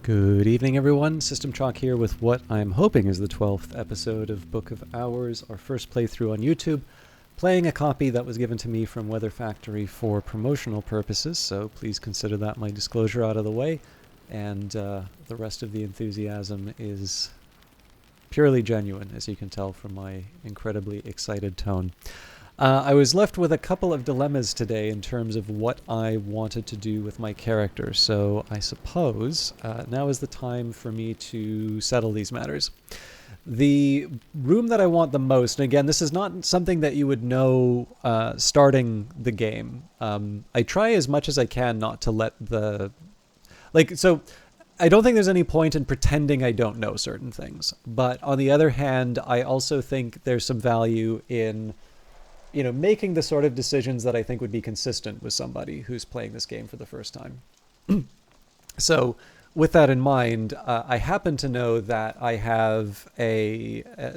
Good evening, everyone. System Chalk here with what I'm hoping is the 12th episode of Book of Hours, our first playthrough on YouTube, playing a copy that was given to me from Weather Factory for promotional purposes, so please consider that my disclosure out of the way, and the rest of the enthusiasm is purely genuine, as you can tell from my incredibly excited tone. I was left with a couple of dilemmas today in terms of what I wanted to do with my character, so I suppose now is the time for me to settle these matters. The room that I want the most, and again, this is not something that you would know starting the game. I try as much as I can not to let the... So I don't think there's any point in pretending I don't know certain things, but on the other hand, I also think there's some value in making the sort of decisions that I think would be consistent with somebody who's playing this game for the first time. So with that in mind, I happen to know that I have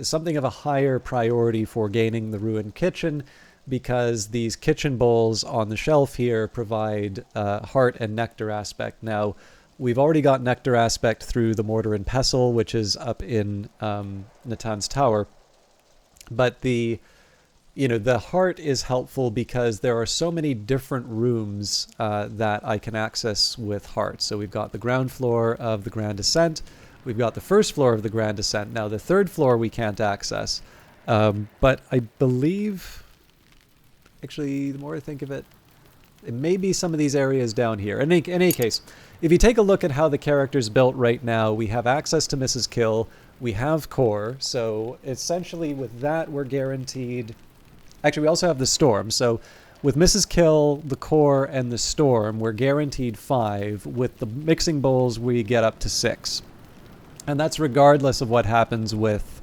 something of a higher priority for gaining the ruined kitchen, because these kitchen bowls on the shelf here provide heart and nectar aspect. Now, we've already got nectar aspect through the mortar and pestle, which is up in Natan's tower, but the heart is helpful because there are so many different rooms that I can access with heart. So we've got the ground floor of the Grand Ascent. We've got the first floor of the Grand Ascent. Now, the third floor we can't access. But I believe, actually, the more I think of it, it may be some of these areas down here. In any case, if you take a look at how the character's built right now, we have access to Mrs. Kill. We have core. So essentially with that, we're guaranteed... Actually, we also have the Storm. So with Mrs. Kill, the Core, and the Storm, we're guaranteed 5. With the mixing bowls, we get up to 6. And that's regardless of what happens with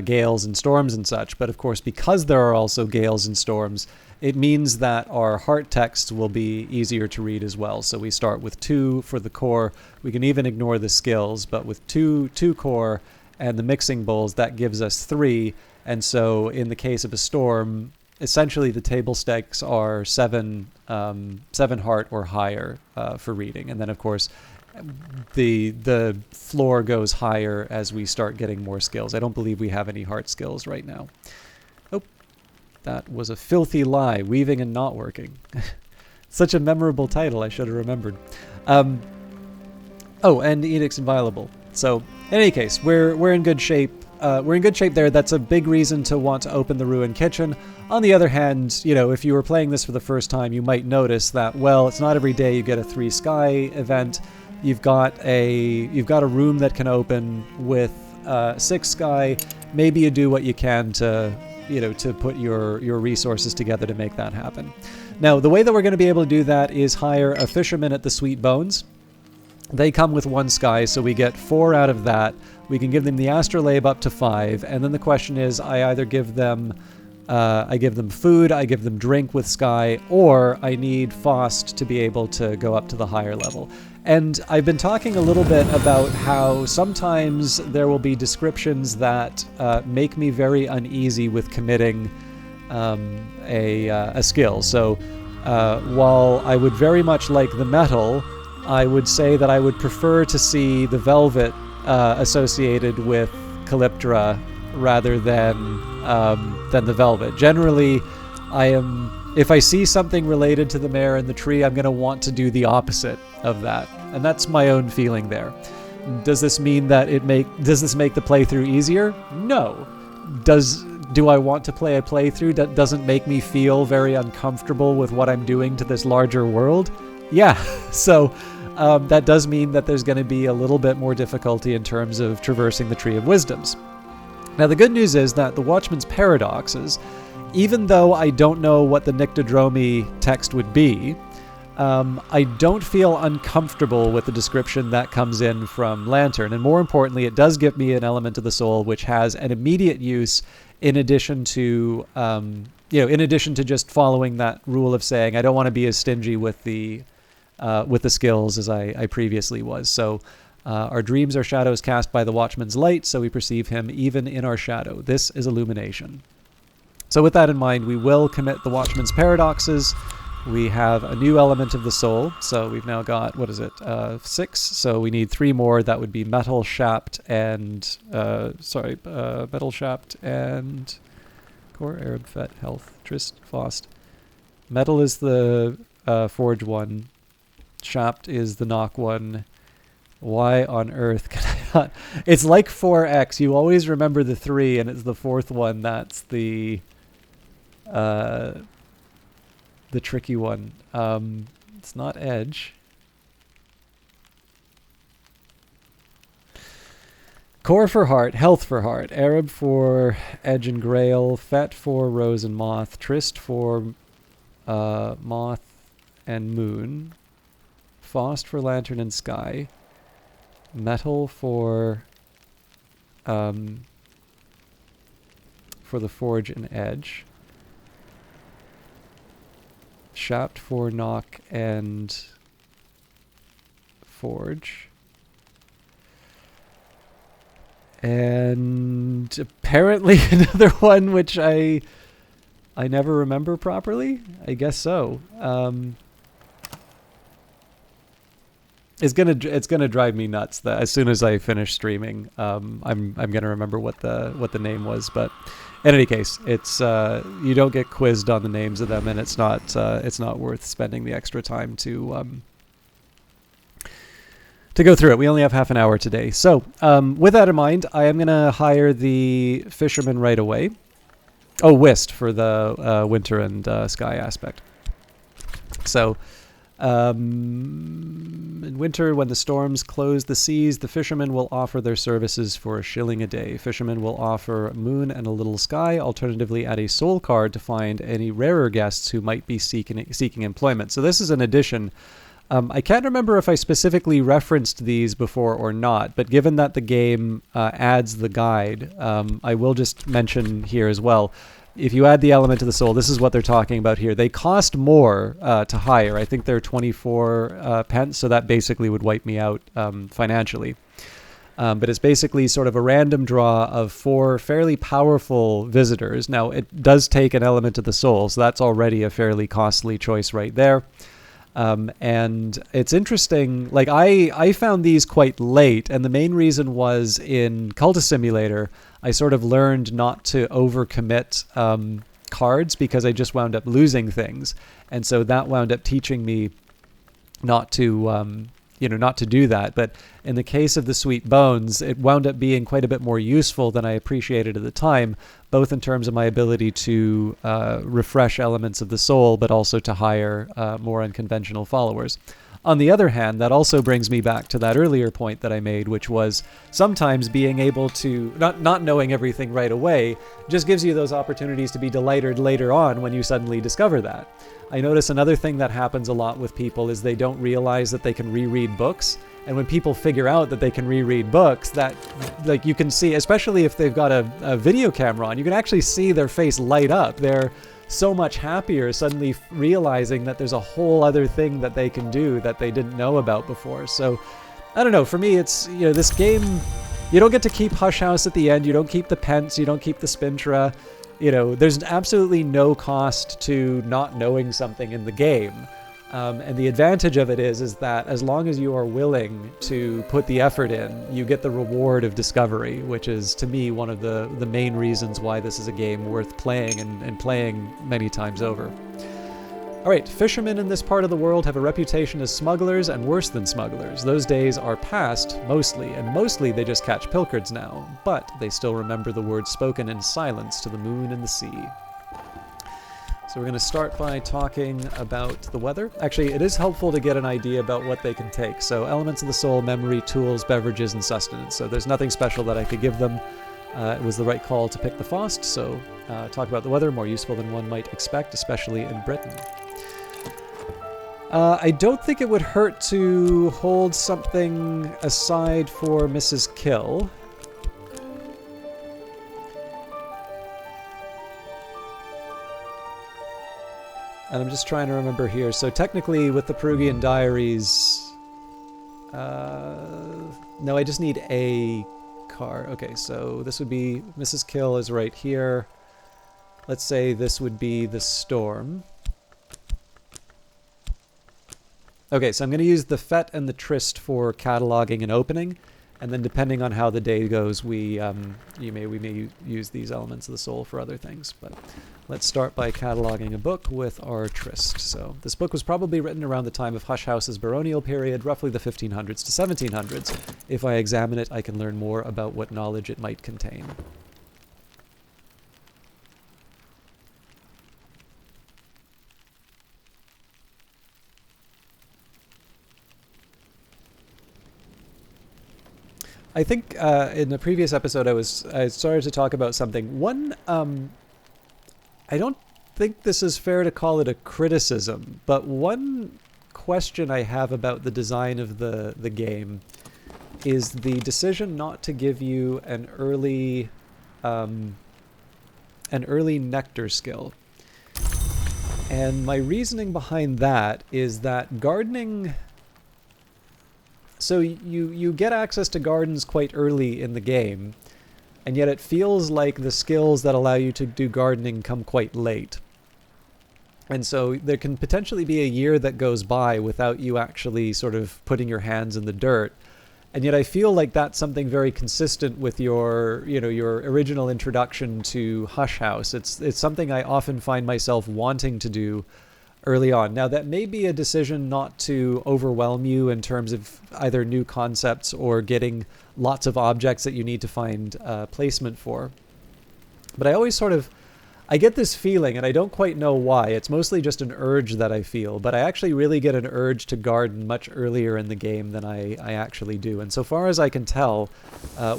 gales and storms and such. But of course, because there are also gales and storms, it means that our heart texts will be easier to read as well. So we start with 2 for the Core. We can even ignore the skills. But with 2 Core and the mixing bowls, that gives us 3. And so in the case of a storm, essentially the table stakes are 7 heart or higher for reading. And then, of course, the floor goes higher as we start getting more skills. I don't believe we have any heart skills right now. Oh, that was a filthy lie, weaving and not working. Such a memorable title, I should have remembered. Oh, and Edict's Inviolable. So in any case, we're in good shape. We're in good shape there. That's a big reason to want to open the ruined kitchen. On the other hand, if you were playing this for the first time, you might notice that, well, it's not every day you get a 3 sky event. You've got a room that can open with 6 sky. Maybe you do what you can to put your resources together to make that happen. Now, the way that we're going to be able to do that is hire a fisherman at the Sweet Bones. They come with 1 sky, so we get 4 out of that. We can give them the astrolabe up to 5, and then the question is, I either give them food, I give them drink with sky, or I need Faust to be able to go up to the higher level. And I've been talking a little bit about how sometimes there will be descriptions that make me very uneasy with committing a skill. So while I would very much like the metal, I would say that I would prefer to see the velvet associated with Calyptra rather than the velvet. Generally, if I see something related to the mare and the tree, I'm going to want to do the opposite of that, and that's my own feeling there. Does this mean that does this make the playthrough easier? No. Do I want to play a playthrough that doesn't make me feel very uncomfortable with what I'm doing to this larger world? Yeah. So that does mean that there's going to be a little bit more difficulty in terms of traversing the Tree of Wisdoms. Now, the good news is that the Watchman's Paradoxes, even though I don't know what the Nyctodromy text would be, I don't feel uncomfortable with the description that comes in from Lantern. And more importantly, it does give me an element of the soul which has an immediate use in addition to just following that rule of saying I don't want to be as stingy with the skills as I previously was. So our dreams are shadows cast by the Watchman's light, so we perceive him even in our shadow. This is illumination. So with that in mind, we will commit the Watchman's Paradoxes, We have a new element of the soul. So we've now got, what is it, 6. So we need 3 more. That would be metal, shapt, and, metal, shapt, and core, Arab, fet, health, trist, fost. Metal is the forge one. Shapt is the knock one. Why on earth can I not? It's like 4x. You always remember the 3, and it's the 4th one that's the tricky one. It's not edge. Core for heart, health for heart, Arab for edge and grail, fet for rose and moth, trist for moth and moon, fost for lantern and sky, metal for the forge and edge, shapt for knock and forge, and apparently another one which I never remember properly. I guess so. It's gonna drive me nuts that as soon as I finish streaming, I'm gonna remember what the name was. But in any case, it's you don't get quizzed on the names of them, and it's not worth spending the extra time to go through it. We only have half an hour today, so with that in mind, I am gonna hire the fisherman right away. Oh, whist for the winter and sky aspect. So. In winter, when the storms close the seas, the fishermen will offer their services for a shilling a day. Fishermen will offer a moon and a little sky, alternatively add a soul card to find any rarer guests who might be seeking employment. So this is an addition. I can't remember if I specifically referenced these before or not, but given that the game adds the guide, I will just mention here as well. If you add the element of the soul, this is what they're talking about here. They cost more to hire. I think they're 24 pence, so that basically would wipe me out financially. But it's basically sort of a random draw of 4 fairly powerful visitors. Now, it does take an element of the soul, so that's already a fairly costly choice right there. And it's interesting, like I found these quite late, and the main reason was in Cultist Simulator, I sort of learned not to overcommit cards because I just wound up losing things. And so that wound up teaching me not to, not to do that. But in the case of the Sweet Bones, it wound up being quite a bit more useful than I appreciated at the time, both in terms of my ability to refresh elements of the soul, but also to hire more unconventional followers. On the other hand, that also brings me back to that earlier point that I made, which was sometimes being able to, not knowing everything right away, just gives you those opportunities to be delighted later on when you suddenly discover that. I notice another thing that happens a lot with people is they don't realize that they can reread books. And when people figure out that they can reread books, that, like, you can see, especially if they've got a video camera on, you can actually see their face light up. They're so much happier suddenly realizing that there's a whole other thing that they can do that they didn't know about before. So, I don't know, for me it's, this game, you don't get to keep Hush House at the end, you don't keep the pence, you don't keep the Spintra, there's absolutely no cost to not knowing something in the game. And the advantage of it is that as long as you are willing to put the effort in, you get the reward of discovery, which is, to me, one of the main reasons why this is a game worth playing and playing many times over. All right, fishermen in this part of the world have a reputation as smugglers and worse than smugglers. Those days are past, mostly, and mostly they just catch pilchards now, but they still remember the words spoken in silence to the moon and the sea. So we're going to start by talking about the weather. Actually, it is helpful to get an idea about what they can take. So elements of the soul, memory, tools, beverages, and sustenance. So there's nothing special that I could give them. It was the right call to pick the Fost. So talk about the weather, more useful than one might expect, especially in Britain. I don't think it would hurt to hold something aside for Mrs. Kill. And I'm just trying to remember here. So technically with the Perugian Diaries... no, I just need a card. Okay, so this would be... Mrs. Kill is right here. Let's say this would be the Storm. Okay, so I'm going to use the FET and the Trist for cataloging and opening, and then depending on how the day goes, we may use these elements of the soul for other things. But let's start by cataloging a book with our Trist. So this book was probably written around the time of Hush House's baronial period, roughly the 1500s to 1700s. If I examine it, I can learn more about what knowledge it might contain. I think in the previous episode I started to talk about something. One, I don't think this is fair to call it a criticism, but one question I have about the design of the game is the decision not to give you an early nectar skill. And my reasoning behind that is that gardening... So you get access to gardens quite early in the game, and yet it feels like the skills that allow you to do gardening come quite late. And so there can potentially be a year that goes by without you actually sort of putting your hands in the dirt. And yet I feel like that's something very consistent with your original introduction to Hush House. It's something I often find myself wanting to do early on. Now, that may be a decision not to overwhelm you in terms of either new concepts or getting lots of objects that you need to find placement for. But I always I get this feeling, and I don't quite know why. It's mostly just an urge that I feel, but I actually really get an urge to garden much earlier in the game than I actually do. And so far as I can tell,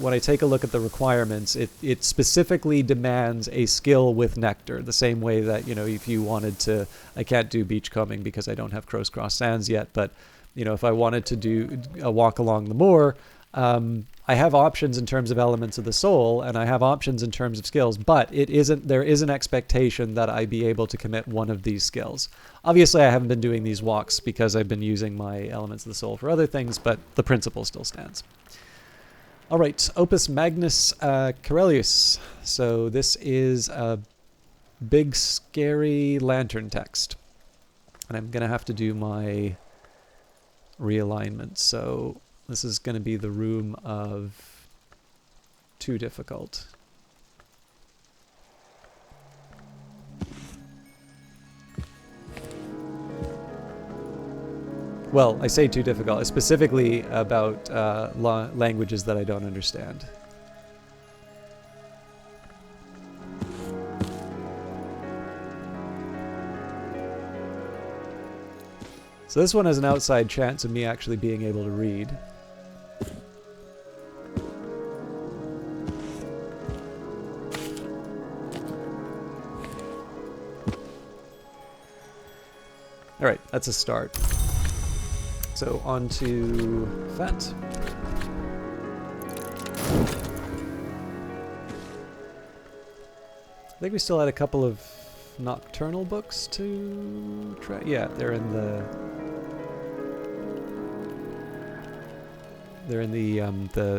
when I take a look at the requirements, it specifically demands a skill with nectar, the same way that, if you wanted to... I can't do beachcombing because I don't have Crow's Cross Sands yet, but, if I wanted to do a walk along the moor, I have options in terms of elements of the soul, and I have options in terms of skills, but there is an expectation that I be able to commit one of these skills. Obviously, I haven't been doing these walks because I've been using my elements of the soul for other things, but the principle still stands. All right, Opus Magnus Corellius. So this is a big, scary lantern text. And I'm going to have to do my realignment, so... This is going to be the room of too difficult. Well, I say too difficult, specifically about languages that I don't understand. So this one has an outside chance of me actually being able to read. All right, that's a start. So on to FET. I think we still had a couple of nocturnal books to try. Yeah, they're in the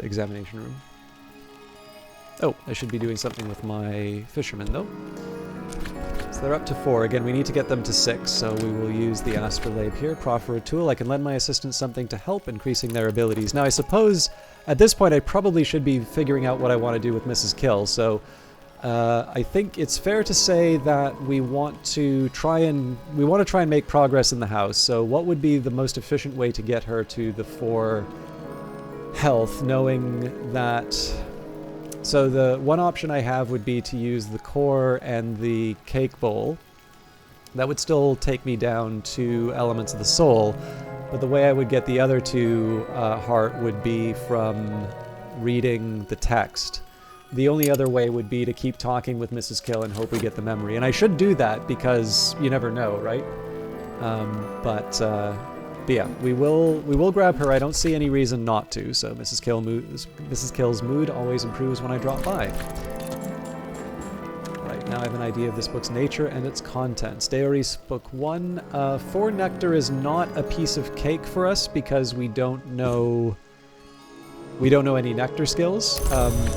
examination room. Oh, I should be doing something with my fishermen though. So they're up to 4. Again, we need to get them to 6, so we will use the astrolabe here. Proffer a tool. I can lend my assistants something to help increasing their abilities. Now, I suppose at this point I probably should be figuring out what I want to do with Mrs. Kill, so I think it's fair to say that we want to try and make progress in the house. So what would be the most efficient way to get her to the 4 health, knowing that... So the one option I have would be to use the core and the cake bowl. That would still take me down 2 elements of the soul, but the way I would get the other 2 heart would be from reading the text. The only other way would be to keep talking with Mrs. Kill and hope we get the memory. And I should do that because you never know, right? But yeah, we will grab her. I don't see any reason not to. So Mrs. Kill's mood always improves when I drop by. Right, now I have an idea of this book's nature and its contents. Deoris Book 1. 4 nectar is not a piece of cake for us because we don't know any nectar skills,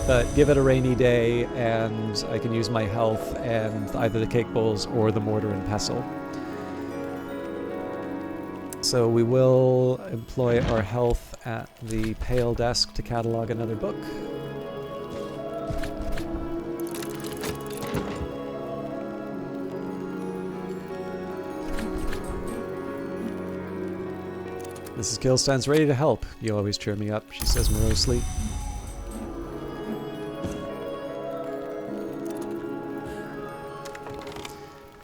but give it a rainy day and I can use my health and either the cake bowls or the mortar and pestle. So we will employ our health at the pale desk to catalog another book. Mrs. Gill stands ready to help. You always cheer me up, she says morosely.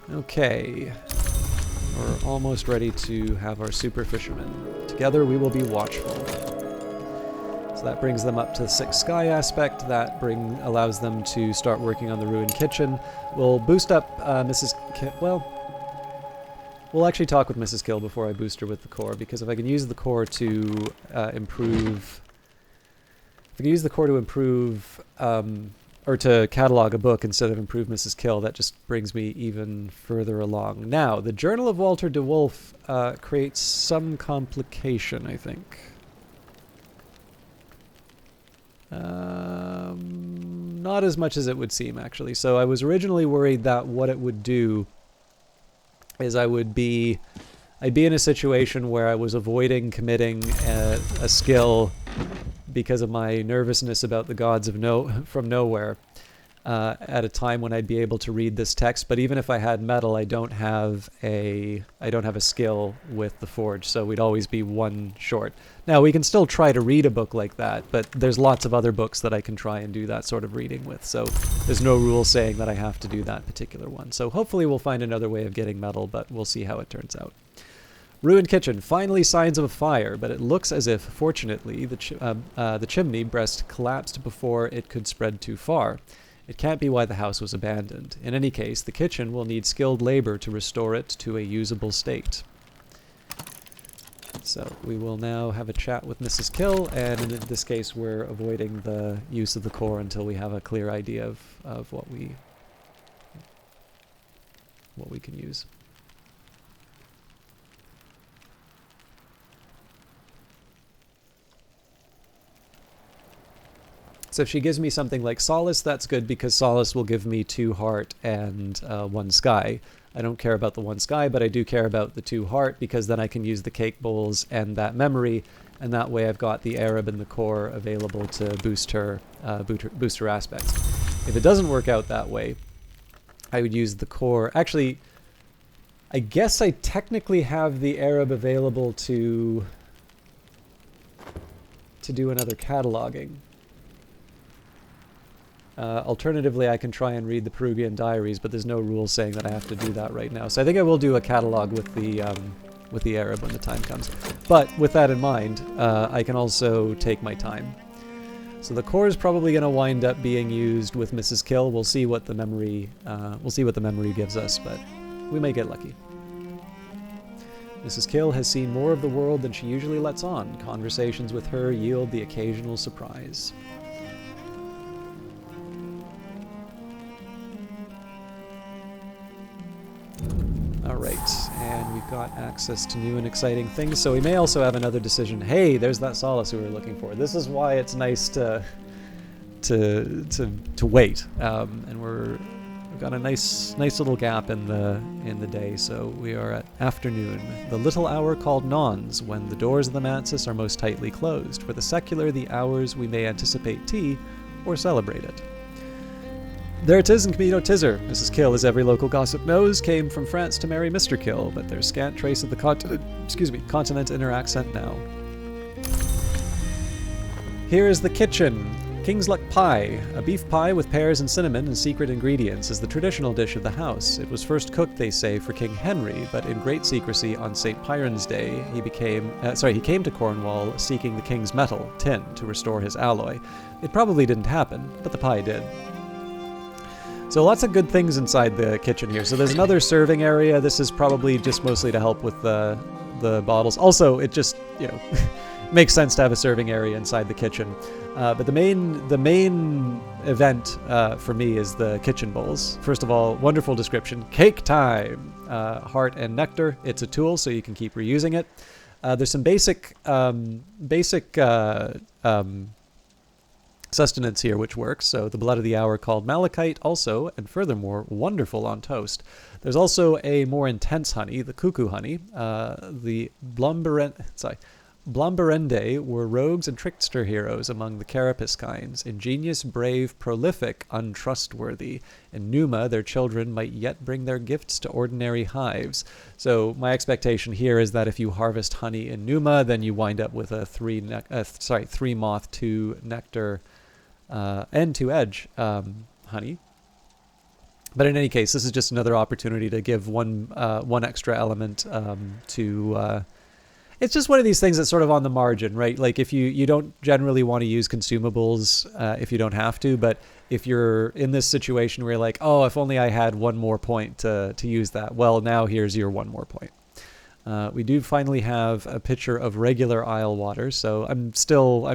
Okay. We're almost ready to have our super fishermen. Together we will be watchful. So that brings them up to the 6 sky aspect. That allows them to start working on the ruined kitchen. We'll boost up Mrs. We'll actually talk with Mrs. Kill before I boost her with the core, because if I can use the core to improve... If I can use the core to improve... or to catalog a book instead of improve Mrs. Kill, that just brings me even further along. Now, the Journal of Walter de Wolf creates some complication, I think. Not as much as it would seem, actually. So I was originally worried that what it would do is I'd be in a situation where I was avoiding committing a skill because of my nervousness about the gods of from nowhere at a time when I'd be able to read this text. But even if I had metal, I don't have a skill with the forge, so we'd always be one short. Now we can still try to read a book like that, but there's lots of other books that I can try and do that sort of reading with, so there's no rule saying that I have to do that particular one. So hopefully we'll find another way of getting metal, but we'll see how it turns out. Ruined kitchen. Finally signs of a fire, but it looks as if, fortunately, the chimney breast collapsed before it could spread too far. It can't be why the house was abandoned. In any case, the kitchen will need skilled labor to restore it to a usable state. So we will now have a chat with Mrs. Kill, and in this case we're avoiding the use of the core until we have a clear idea of what we can use. So if she gives me something like Solace, that's good, because Solace will give me 2 heart and 1 sky. I don't care about the 1 sky, but I do care about the 2 heart, because then I can use the cake bowls and that memory, and that way I've got the Arab and the core available to boost her aspects. If it doesn't work out that way, I would use the core. Actually, I guess I technically have the Arab available to do another cataloging. Alternatively, I can try and read the Peruvian diaries, but there's no rule saying that I have to do that right now. So I think I will do a catalog with the Arab when the time comes. But with that in mind, I can also take my time. So the core is probably going to wind up being used with Mrs. Kill. We'll see what the memory gives us, but we may get lucky. Mrs. Kill has seen more of the world than she usually lets on. Conversations with her yield the occasional surprise. Alright, and we've got access to new and exciting things, so we may also have another decision. Hey, there's that Solace we were looking for. This is why it's nice to wait. And we've got a nice little gap in the day, so we are at afternoon, the little hour called Nons, when the doors of the mansis are most tightly closed. For the secular, the hours we may anticipate tea or celebrate it. There it is in Camino Tizzer. Mrs. Kill, as every local gossip knows, came from France to marry Mr. Kill, but there's scant trace of the continent in her accent now. Here is the kitchen. King's Luck Pie. A beef pie with pears and cinnamon and secret ingredients is the traditional dish of the house. It was first cooked, they say, for King Henry, but in great secrecy on St. Piran's Day, he came to Cornwall seeking the king's metal, tin, to restore his alloy. It probably didn't happen, but the pie did. So lots of good things inside the kitchen here. So there's another serving area. This is probably just mostly to help with the bottles. Also, it just, makes sense to have a serving area inside the kitchen. But the main event for me is the kitchen bowls. First of all, wonderful description. Cake time! Heart and nectar. It's a tool, so you can keep reusing it. There's some basic sustenance here which works. So the blood of the hour called malachite also, and furthermore, wonderful on toast. There's also a more intense honey, the cuckoo honey. The Blomberende were rogues and trickster heroes among the carapace kinds, ingenious, brave, prolific, untrustworthy. In Numa, their children might yet bring their gifts to ordinary hives. So my expectation here is that if you harvest honey in Numa, then you wind up with a three moth, 2 nectar, and 2 edge honey. But in any case, this is just another opportunity to give one extra element to. It's just one of these things that's sort of on the margin, right? Like if you don't generally want to use consumables if you don't have to, but if you're in this situation where you're like, oh, if only I had one more point to use that. Well, now here's your one more point. We do finally have a pitcher of regular Isle water, so I'm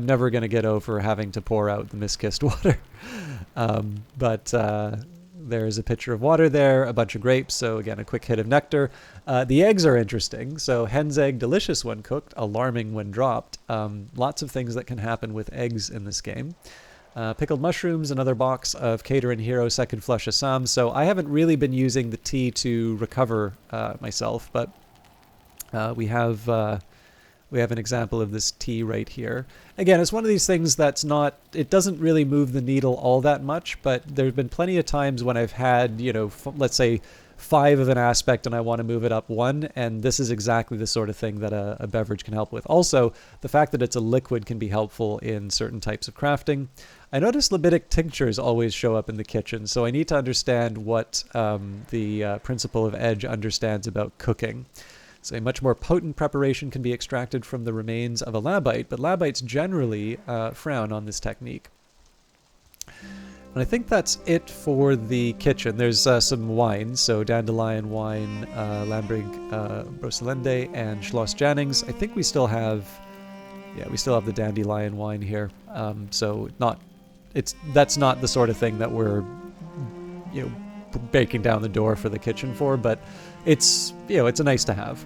never going to get over having to pour out the mist-kissed water. But there's a pitcher of water there, a bunch of grapes, so again, a quick hit of nectar. The eggs are interesting. So hen's egg, delicious when cooked, alarming when dropped. Lots of things that can happen with eggs in this game. Pickled mushrooms, another box of Caterin Hero Second Flush Assam. So I haven't really been using the tea to recover myself, but we have an example of this tea right here. Again, it's one of these things that's not, it doesn't really move the needle all that much, but there have been plenty of times when I've had, let's say 5 of an aspect and I want to move it up 1, and this is exactly the sort of thing that a beverage can help with. Also, the fact that it's a liquid can be helpful in certain types of crafting. I notice libidic tinctures always show up in the kitchen, so I need to understand what the principle of edge understands about cooking. So a much more potent preparation can be extracted from the remains of a labite, but labites generally frown on this technique. And I think that's it for the kitchen. There's some wines, so dandelion wine, Lambrig Broselende, and Schloss Jannings. I think we still have the dandelion wine here. So that's not the sort of thing that we're breaking down the door for the kitchen for, but it's a nice to have.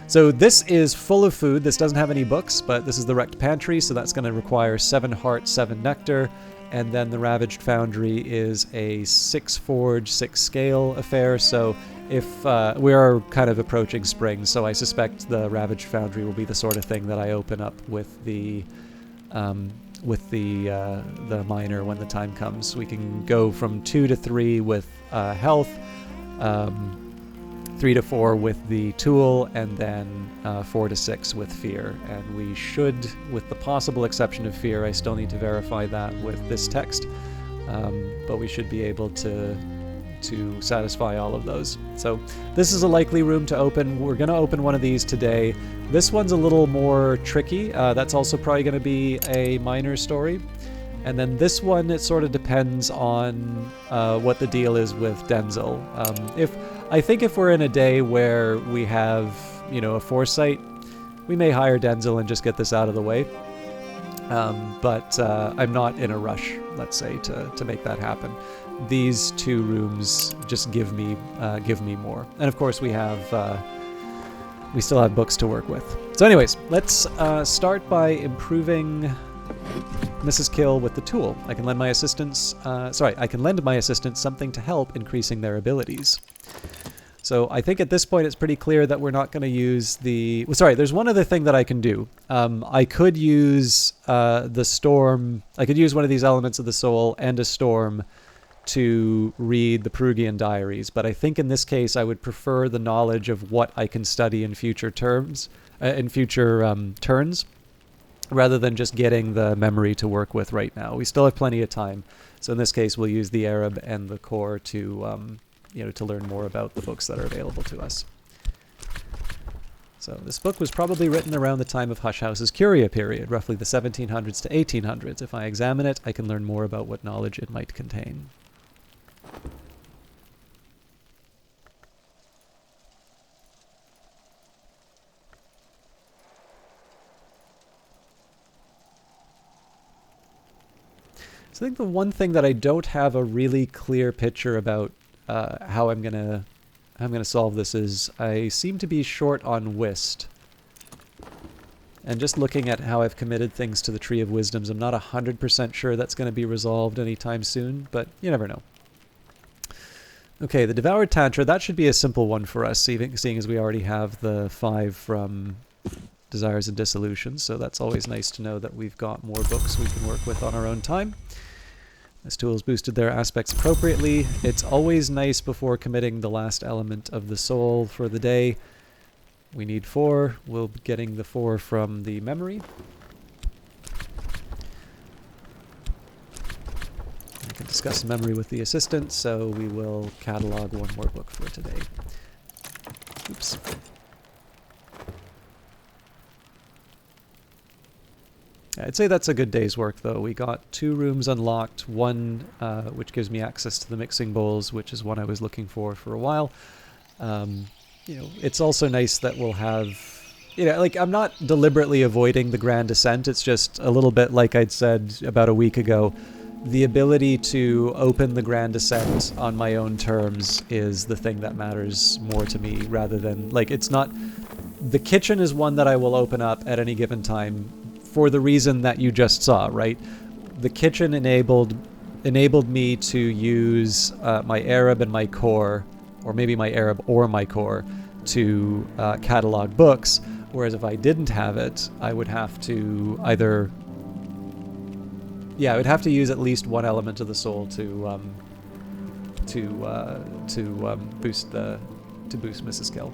So this is full of food. This doesn't have any books, but this is the wrecked pantry, so that's going to require 7 heart, 7 nectar, and then the ravaged foundry is a 6 forge, 6 scale affair. So if we are kind of approaching spring, so I suspect the ravaged foundry will be the sort of thing that I open up with the miner when the time comes. We can go from 2 to 3 with health, 3 to 4 with the tool, and then 4 to 6 with fear. And we should, with the possible exception of fear, I still need to verify that with this text, but we should be able to satisfy all of those. So this is a likely room to open. We're going to open one of these today. This one's a little more tricky. That's also probably going to be a minor story. And then this one, it sort of depends on what the deal is with Denzel. I think if we're in a day where we have, a foresight, we may hire Denzel and just get this out of the way. But I'm not in a rush, let's say, to make that happen. These 2 rooms just give me more. And of course, we still have books to work with. So anyways, let's start by improving Mrs. Kill with the tool. I can lend my assistants something to help increasing their abilities. So I think at this point it's pretty clear that we're not going to use the... there's one other thing that I can do. I could use the storm... I could use one of these elements of the soul and a storm to read the Perugian diaries, but I think in this case I would prefer the knowledge of what I can study in future turns, rather than just getting the memory to work with right now. We still have plenty of time. So in this case, we'll use the Arab and the core to learn more about the books that are available to us. So this book was probably written around the time of Hush House's Curia period, roughly the 1700s to 1800s. If I examine it, I can learn more about what knowledge it might contain. So I think the one thing that I don't have a really clear picture about how I'm gonna solve this is I seem to be short on whist. And just looking at how I've committed things to the Tree of Wisdoms, I'm not 100% sure that's going to be resolved anytime soon, but you never know. Okay, the Devoured Tantra, that should be a simple one for us, seeing as we already have the 5 from Desires and Dissolution, so that's always nice to know that we've got more books we can work with on our own time. This tool has boosted their aspects appropriately. It's always nice before committing the last element of the soul for the day. We need 4. We'll be getting the 4 from the memory. I can discuss memory with the assistant, so we will catalog one more book for today. Oops. I'd say that's a good day's work, though. We got 2 rooms unlocked, one which gives me access to the mixing bowls, which is one I was looking for a while. You know, it's also nice that we'll have, you know, like, I'm not deliberately avoiding the Grand Ascent. It's just a little bit like I'd said about a week ago. The ability to open the Grand Ascent on my own terms is the thing that matters more to me, rather than, like, it's not... The kitchen is one that I will open up at any given time for the reason that you just saw, right? The kitchen enabled me to use my Arab and my core, or maybe my Arab or my core, to catalog books, whereas if I didn't have it, I would have to either... Yeah, I would have to use at least one element of the soul to boost Mrs. Kill.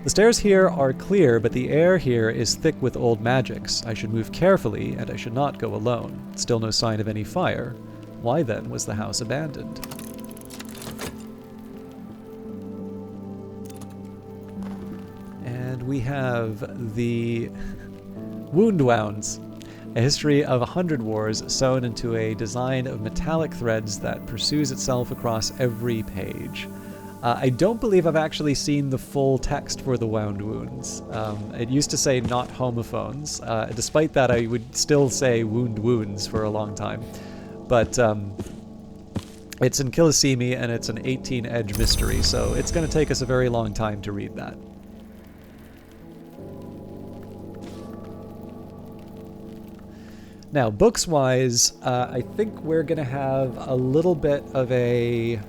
The stairs here are clear, but the air here is thick with old magics. I should move carefully, and I should not go alone. Still no sign of any fire. Why then was the house abandoned? And we have the Wound Wounds, a history of 100 wars sewn into a design of metallic threads that pursues itself across every page. I don't believe I've actually seen the full text for the Wound Wounds. It used to say not homophones. Despite that, I would still say wound wounds for a long time. But it's in Kilisimi, and it's an 18-edge mystery, so it's going to take us a very long time to read that. Now, books-wise, I think we're going to have a little bit of a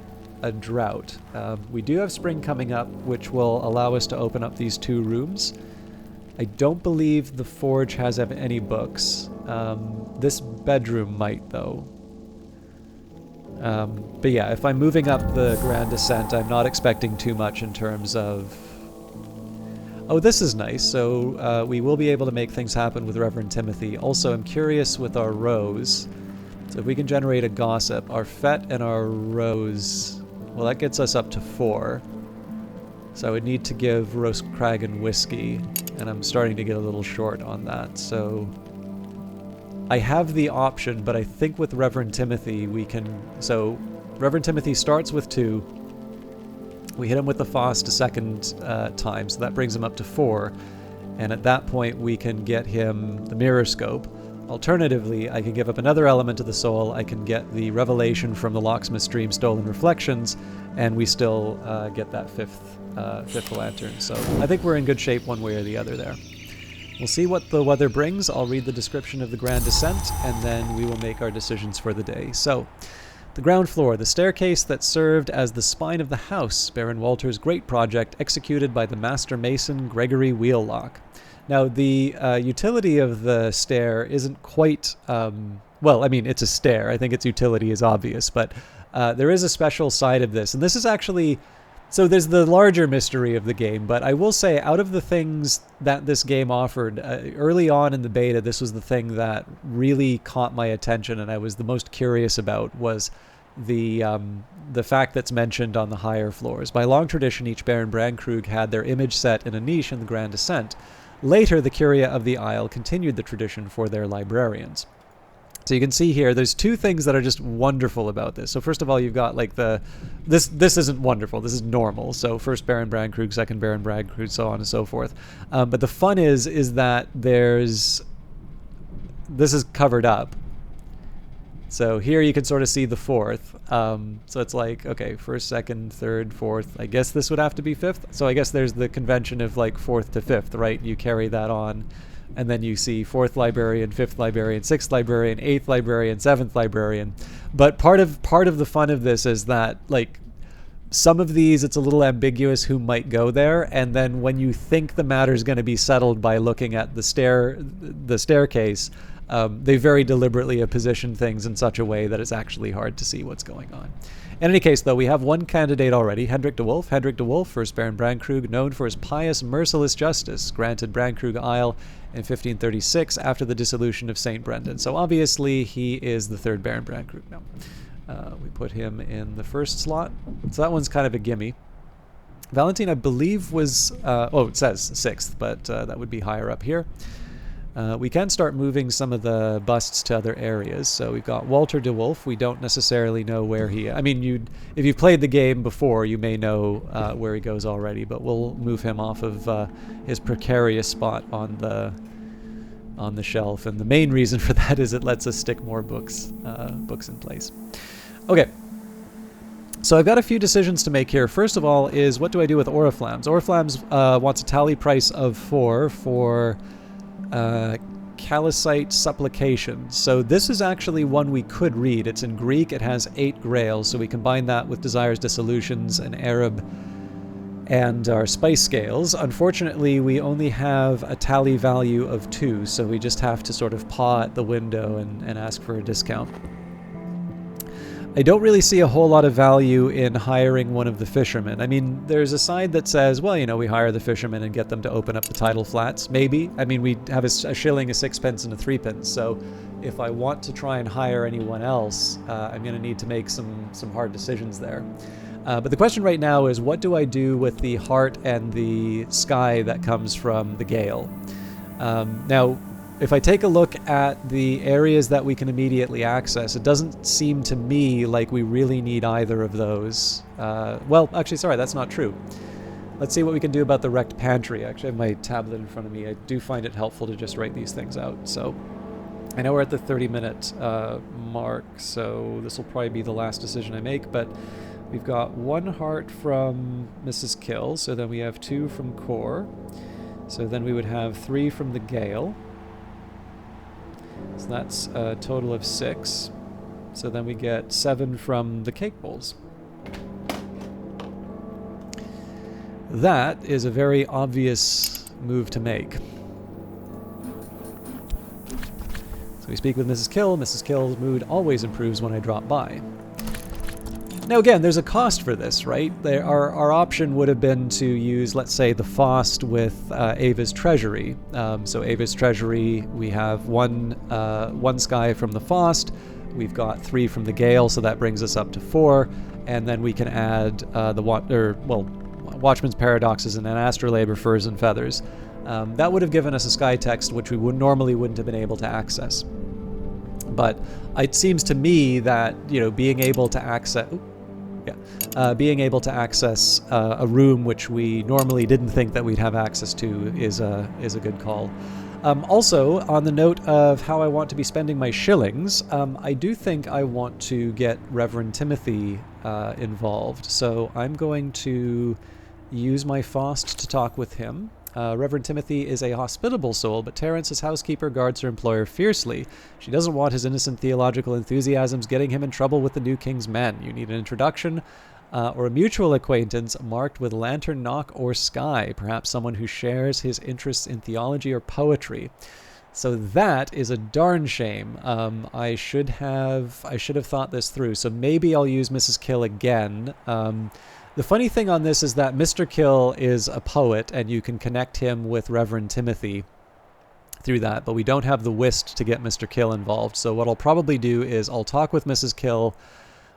drought. We do have spring coming up, which will allow us to open up these 2 rooms. I don't believe the forge has any books. This bedroom might, though. But yeah, if I'm moving up the Grand Ascent, I'm not expecting too much in terms of... Oh, this is nice. So we will be able to make things happen with Reverend Timothy. Also, I'm curious with our Rose. So if we can generate a gossip, our Fett and our Rose... Well, that gets us up to 4. So I would need to give Roast Kragan whiskey, and I'm starting to get a little short on that. So I have the option, but I think with Reverend Timothy we can... So Reverend Timothy starts with 2. We hit him with the Faust a second time, so that brings him up to 4. And at that point we can get him the Mirror Scope. Alternatively, I can give up another element of the soul. I can get the revelation from the Locksmith's Dream, Stolen Reflections, and we still get that fifth lantern. So I think we're in good shape one way or the other there. We'll see what the weather brings. I'll read the description of the Grand Descent, and then we will make our decisions for the day. So, the ground floor, the staircase that served as the spine of the house, Baron Walter's great project executed by the master mason Gregory Wheellock. Now, the utility of the stair isn't quite... well, I mean, it's a stair. I think its utility is obvious, but there is a special side of this. And this is actually... So there's the larger mystery of the game, but I will say, out of the things that this game offered, early on in the beta, this was the thing that really caught my attention and I was the most curious about, was the fact that's mentioned on the higher floors. By long tradition, each Baron Brandkrug had their image set in a niche in the Grand Ascent. Later, the Curia of the Isle continued the tradition for their librarians. So you can see here, there's 2 things that are just wonderful about this. So first of all, you've got like this isn't wonderful, this is normal. So first Baron Brandkrug, second Baron Brandkrug, so on and so forth. But the fun is that this is covered up. So here you can sort of see the 4th. So it's like, okay, 1st, 2nd, 3rd, 4th. I guess this would have to be 5th. So I guess there's the convention of like 4th to 5th, right? You carry that on And then you see 4th librarian, 5th librarian, 6th librarian, 8th librarian, 7th librarian. But part of the fun of this is that, like, some of these, it's a little ambiguous who might go there, and then when you think the matter's going to be settled by looking at the staircase, they very deliberately position things in such a way that it's actually hard to see what's going on. In any case, though, we have one candidate already, Hendrik de Wolf. Hendrik de Wolf, first Baron Brankrug, known for his pious, merciless justice, granted Brankrug Isle in 1536 after the dissolution of St. Brendan. So obviously he is the 3rd Baron Brankrug now. We put him in the 1st slot. So that one's kind of a gimme. Valentine, I believe, was... it says 6th, but that would be higher up here. We can start moving some of the busts to other areas. So we've got Walter de Wolf. We don't necessarily know where he... I mean, if you've played the game before, you may know where he goes already, but we'll move him off of his precarious spot on the shelf. And the main reason for that is it lets us stick more books in place. Okay. So I've got a few decisions to make here. First of all is, what do I do with Oriflammes? Oriflammes wants a tally price of 4 for... Callicite Supplication. So this is actually one we could read. It's in Greek. It has 8 grails, so we combine that with Desire's Dissolutions, an Arab, and our spice scales. Unfortunately, we only have a tally value of 2, so we just have to sort of paw at the window and ask for a discount. I don't really see a whole lot of value in hiring one of the fishermen. I mean, there's a side that says, well, we hire the fishermen and get them to open up the tidal flats. Maybe. I mean, we have a shilling, a 6pence, and a 3pence. So if I want to try and hire anyone else, I'm going to need to make some hard decisions there. But the question right now is, what do I do with the heart and the sky that comes from the gale? Now, if I take a look at the areas that we can immediately access, it doesn't seem to me like we really need either of those. Well, actually, sorry, that's not true. Let's see what we can do about the wrecked pantry. Actually, I have my tablet in front of me. I do find it helpful to just write these things out. So I know we're at the 30-minute mark, so this will probably be the last decision I make, but we've got 1 heart from Mrs. Kill, so then we have 2 from Core. So then we would have 3 from the Gale. So that's a total of 6. So then we get 7 from the cake bowls. That is a very obvious move to make. So we speak with Mrs. Kill. Mrs. Kill's mood always improves when I drop by. Now again, there's a cost for this, right? Our option would have been to use, let's say, the Faust with Ava's Treasury. So Ava's Treasury, we have one sky from the Faust, we've got 3 from the Gale, so that brings us up to 4, and then we can add Watchman's Paradoxes and an Astrolabe, Furs and Feathers. That would have given us a sky text which we normally wouldn't have been able to access. But it seems to me that being able to access a room which we normally didn't think that we'd have access to is a good call. Also, on the note of how I want to be spending my shillings, I do think I want to get Reverend Timothy involved. So I'm going to use my Faust to talk with him. Reverend Timothy is a hospitable soul, but Terence's housekeeper guards her employer fiercely. She doesn't want his innocent theological enthusiasms getting him in trouble with the new king's men. You need an introduction or a mutual acquaintance marked with lantern, knock, or sky. Perhaps someone who shares his interests in theology or poetry. So that is a darn shame. I should have thought this through. So maybe I'll use Mrs. Kill again. The funny thing on this is that Mr. Kill is a poet, and you can connect him with Reverend Timothy through that, but we don't have the whist to get Mr. Kill involved. So what I'll probably do is I'll talk with Mrs. Kill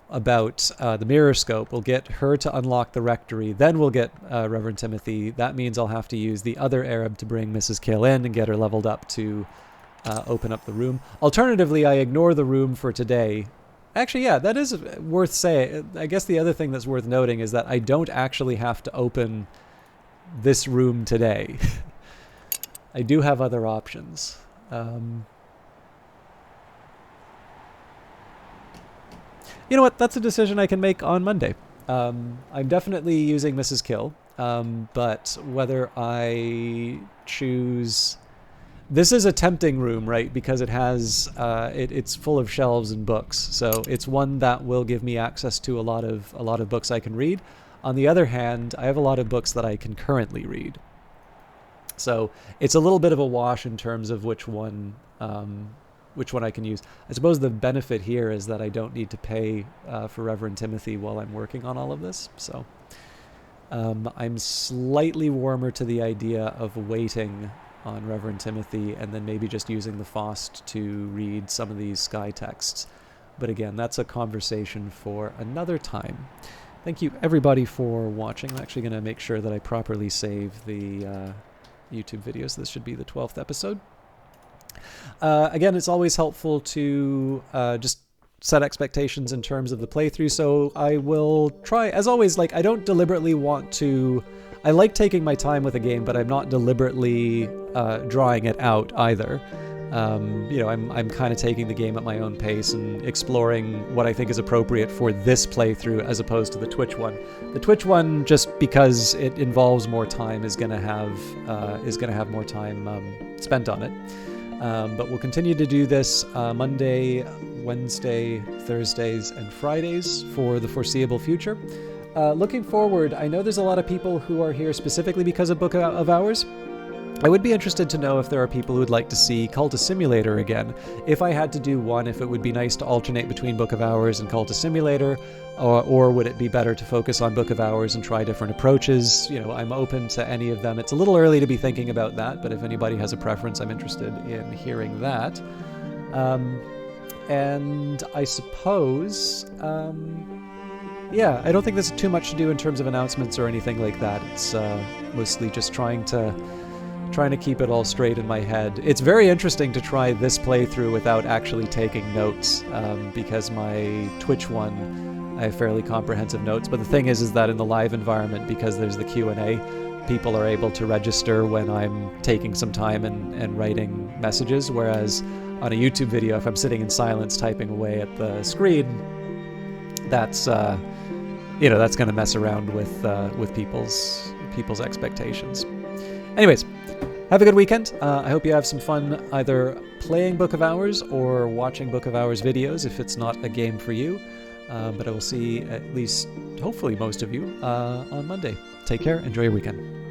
about the mirror scope. We'll get her to unlock the rectory, then we'll get Reverend Timothy. That means I'll have to use the other Arab to bring Mrs. Kill in and get her leveled up to open up the room. Alternatively, I ignore the room for today. Actually, yeah, that is worth saying. I guess the other thing that's worth noting is that I don't actually have to open this room today. I do have other options. You know what? That's a decision I can make on Monday. I'm definitely using Mrs. Kill, but whether I choose... This is a tempting room, right? Because it has it's full of shelves and books, so it's one that will give me access to a lot of books I can read. On the other hand, I have a lot of books that I can currently read, so it's a little bit of a wash in terms of which one I can use. I suppose the benefit here is that I don't need to pay for Reverend Timothy while I'm working on all of this. So I'm slightly warmer to the idea of waiting on Reverend Timothy and then maybe just using the FOST to read some of these sky texts. But again, that's a conversation for another time. Thank you everybody for watching. I'm actually going to make sure that I properly save the YouTube videos. This should be the 12th episode. Again, it's always helpful to just set expectations in terms of the playthrough, so I will try, as always, like, I don't deliberately want to... I like taking my time with a game, but I'm not deliberately drawing it out either. You know, I'm kind of taking the game at my own pace and exploring what I think is appropriate for this playthrough as opposed to the Twitch one. The Twitch one, just because it involves more time, is gonna have more time spent on it. But we'll continue to do this Monday, Wednesday, Thursdays, and Fridays for the foreseeable future. Looking forward, I know there's a lot of people who are here specifically because of Book of Hours. I would be interested to know if there are people who would like to see Cultist Simulator again. If I had to do one, if it would be nice to alternate between Book of Hours and Cultist Simulator, or would it be better to focus on Book of Hours and try different approaches? You know, I'm open to any of them. It's a little early to be thinking about that, but if anybody has a preference, I'm interested in hearing that. And I suppose... yeah, I don't think there's too much to do in terms of announcements or anything like that. It's mostly just trying to keep it all straight in my head. It's very interesting to try this playthrough without actually taking notes, because my Twitch one, I have fairly comprehensive notes. But the thing is that in the live environment, because there's the Q&A, people are able to register when I'm taking some time and writing messages, whereas on a YouTube video, if I'm sitting in silence typing away at the screen, that's you know, that's going to mess around with people's expectations. Anyways, have a good weekend. I hope you have some fun either playing Book of Hours or watching Book of Hours videos if it's not a game for you. But I will see at least, hopefully, most of you on Monday. Take care. Enjoy your weekend.